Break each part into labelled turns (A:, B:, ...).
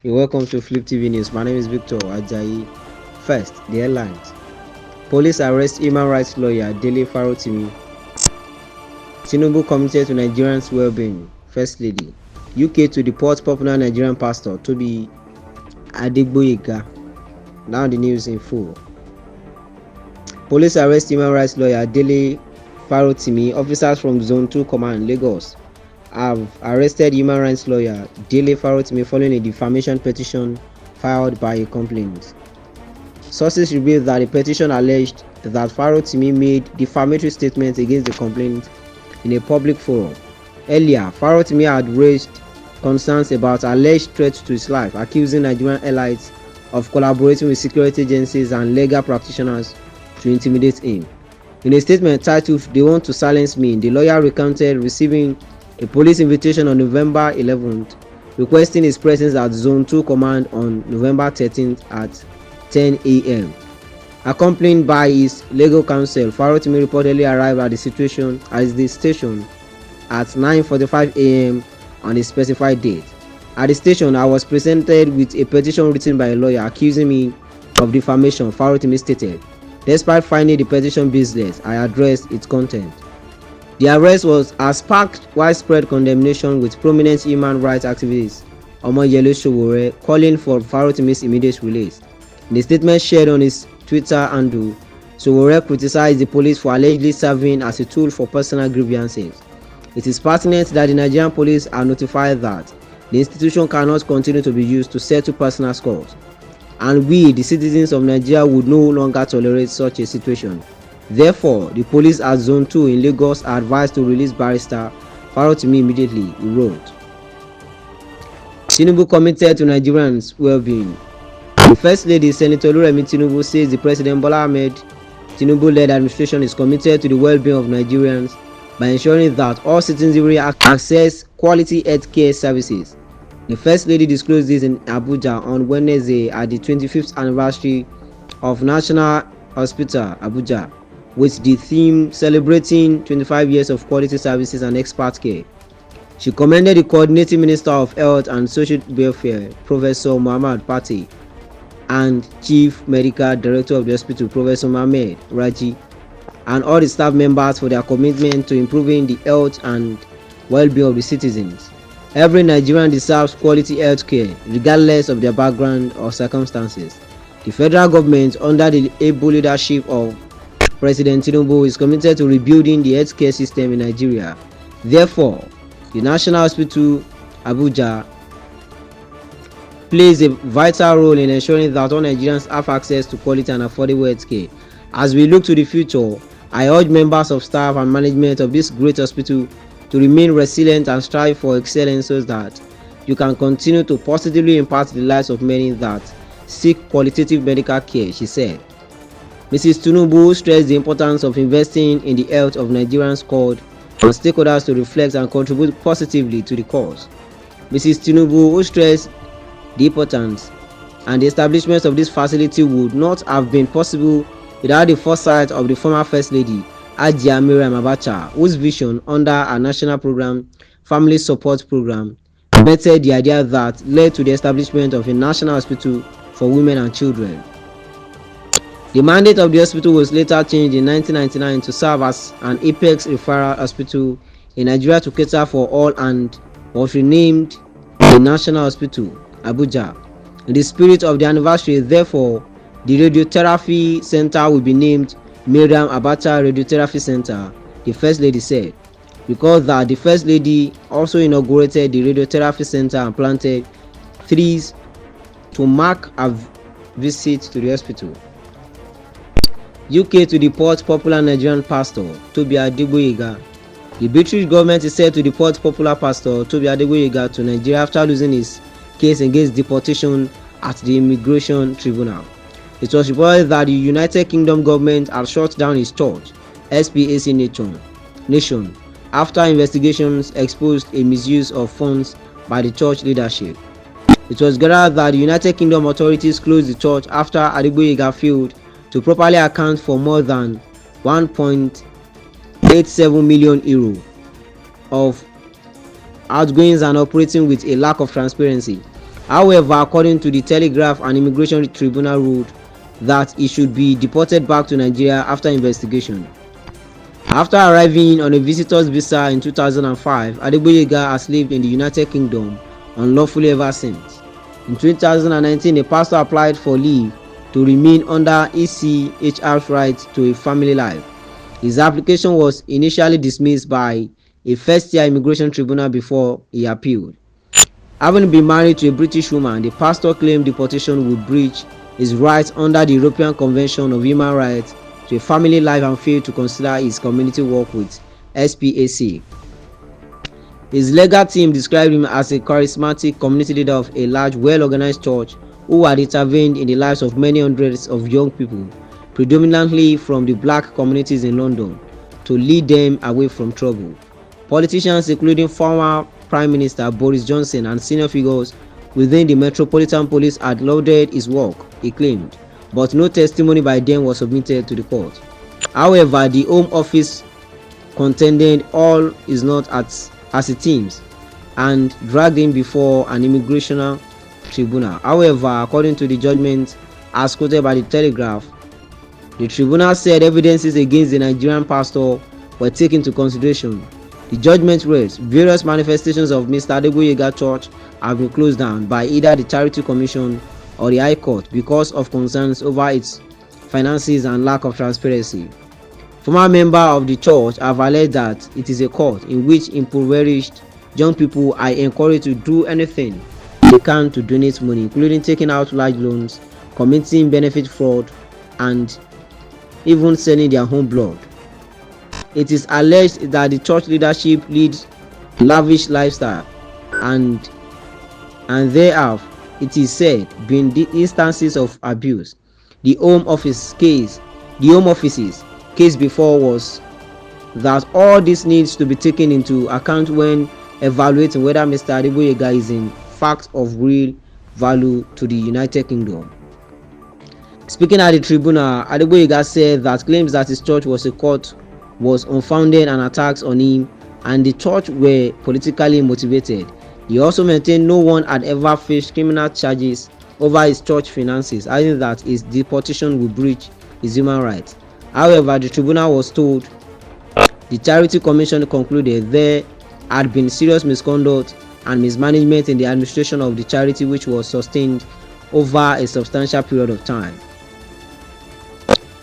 A: You're welcome to Flip TV News. My name is Victor Ajayi. First, the headlines. Police arrest human rights lawyer Dele Farotimi. Tinubu committed to Nigerians' well-being. First Lady. UK to deport popular Nigerian pastor Tobi Adegboy. Now the news in full. Police arrest human rights lawyer Dele Farotimi. Officers from Zone 2 Command, Lagos, have arrested human rights lawyer Dele Farotimi following a defamation petition filed by a complainant. Sources revealed that the petition alleged that Farotimi made defamatory statements against the complainant in a public forum. Earlier, Farotimi had raised concerns about alleged threats to his life, accusing Nigerian elites of collaborating with security agencies and legal practitioners to intimidate him. In a statement titled "They Want to Silence Me," the lawyer recounted receiving a police invitation on November 11th, requesting his presence at Zone 2 Command on November 13th at 10 a.m. Accompanied by his legal counsel, Farotimi reportedly arrived at the station at 9:45 a.m. on a specified date. At the station, I was presented with a petition written by a lawyer accusing me of defamation, Farotimi stated. Despite finding the petition baseless, I addressed its content. The arrest has sparked widespread condemnation, with prominent human rights activists Omoyele Sowore calling for Farotimi's immediate release. In a statement shared on his Twitter handle, Sowore criticized the police for allegedly serving as a tool for personal grievances. It is pertinent that the Nigerian police are notified that the institution cannot continue to be used to settle personal scores, and we, the citizens of Nigeria, would no longer tolerate such a situation. Therefore, the police at Zone 2 in Lagos are advised to release Barrister Farotimi immediately, he wrote. Tinubu committed to Nigerians' well-being. The First Lady, Senator Oluremi Tinubu, says the President Bola Ahmed Tinubu-led administration is committed to the well-being of Nigerians by ensuring that all citizens will access quality health care services. The First Lady disclosed this in Abuja on Wednesday at the 25th anniversary of National Hospital, Abuja, with the theme celebrating 25 years of quality services and expert care. She commended the Coordinating Minister of Health and Social Welfare, Professor Muhammad Pate, and Chief Medical Director of the hospital, Professor Mohamed Raji, and all the staff members for their commitment to improving the health and well-being of the citizens. Every Nigerian deserves quality health care, regardless of their background or circumstances. The federal government, under the able leadership of President Tinubu, is committed to rebuilding the healthcare system in Nigeria. Therefore, the National Hospital, Abuja, plays a vital role in ensuring that all Nigerians have access to quality and affordable healthcare. As we look to the future, I urge members of staff and management of this great hospital to remain resilient and strive for excellence so that you can continue to positively impact the lives of many that seek qualitative medical care, she said. Mrs. Tinubu stressed the importance of investing in the health of Nigerians, called on stakeholders to reflect and contribute positively to the cause. Mrs. Tinubu, who stressed the importance and the establishment of this facility would not have been possible without the foresight of the former First Lady, Ajia Miriam Abacha, whose vision under our national program, Family Support Program, bettered the idea that led to the establishment of a national hospital for women and children. The mandate of the hospital was later changed in 1999 to serve as an apex referral hospital in Nigeria to cater for all, and was renamed the National Hospital, Abuja. In the spirit of the anniversary, therefore, the Radiotherapy Center will be named Miriam Abacha Radiotherapy Center, the First Lady said. Because that the First Lady also inaugurated the Radiotherapy Center and planted trees to mark a visit to the hospital. UK to deport popular Nigerian pastor Tobi Adegboy. The British government is set to deport popular pastor Tobi Adegboy to Nigeria after losing his case against deportation at the Immigration Tribunal. It was reported that the United Kingdom government had shut down his church, SPAC Nation, after investigations exposed a misuse of funds by the church leadership. It was gathered that the United Kingdom authorities closed the church after Adegboy failed to properly account for more than €1.87 million of outgoings and operating with a lack of transparency. However, according to the Telegraph, an immigration tribunal ruled that he should be deported back to Nigeria after investigation. After arriving on a visitor's visa in 2005, Adegboy has lived in the United Kingdom unlawfully ever since. In 2019, a pastor applied for leave to remain under ECHR's right to a family life. His application was initially dismissed by a first-year immigration tribunal before he appealed. Having been married to a British woman, the pastor claimed deportation would breach his rights under the European Convention of Human Rights to a family life and failed to consider his community work with SPAC. His legal team described him as a charismatic community leader of a large, well-organized church who had intervened in the lives of many hundreds of young people, predominantly from the black communities in London, to lead them away from trouble. Politicians including former Prime Minister Boris Johnson and senior figures within the Metropolitan Police had lauded his work, he claimed, but no testimony by them was submitted to the court. However, the Home Office contended all is not as it seems and dragged him before an immigration tribunal. However, according to the judgment as quoted by the Telegraph, the tribunal said evidences against the Nigerian pastor were taken into consideration. The judgment reads, various manifestations of Mr. Adegboy Church have been closed down by either the Charity Commission or the High Court because of concerns over its finances and lack of transparency. Former members of the church have alleged that it is a court in which impoverished young people are encouraged to do anything they can to donate money, including taking out large loans, committing benefit fraud, and even selling their own blood. It is alleged that the church leadership leads lavish lifestyle and there have, it is said, been the instances of abuse. The Home Office's case before was that all this needs to be taken into account when evaluating whether Mr. Adegboy is in fact of real value to the United Kingdom. Speaking at the tribunal, Adegboy said that claims that his church was a court was unfounded and attacks on him and the church were politically motivated. He also maintained no one had ever faced criminal charges over his church finances, adding that his deportation would breach his human rights. However, the tribunal was told the Charity Commission concluded there had been serious misconduct and mismanagement in the administration of the charity, which was sustained over a substantial period of time.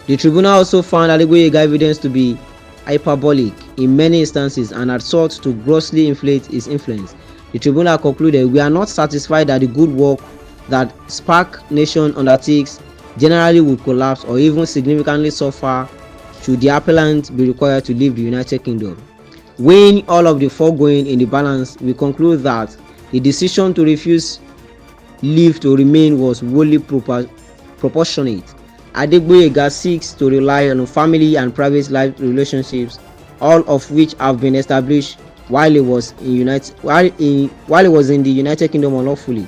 A: The tribunal also found Adegboy evidence to be hyperbolic in many instances and had sought to grossly inflate his influence. The tribunal concluded, we are not satisfied that the good work that SPAC Nation undertakes generally would collapse or even significantly suffer should the appellant be required to leave the United Kingdom. Weighing all of the foregoing in the balance, we conclude that the decision to refuse leave to remain was wholly proportionate. Adegboy seeks to rely on family and private life relationships, all of which have been established while he was in the United Kingdom unlawfully,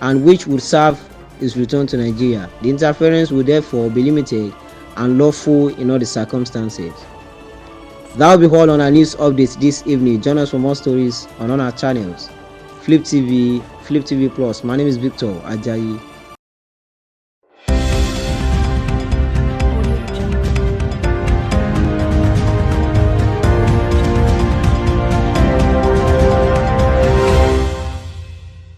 A: and which would serve his return to Nigeria. The interference would therefore be limited and lawful in all the circumstances. That will be all on our news updates this evening. Join us for more stories on our channels, Flip TV Plus. My name is Victor Ajayi.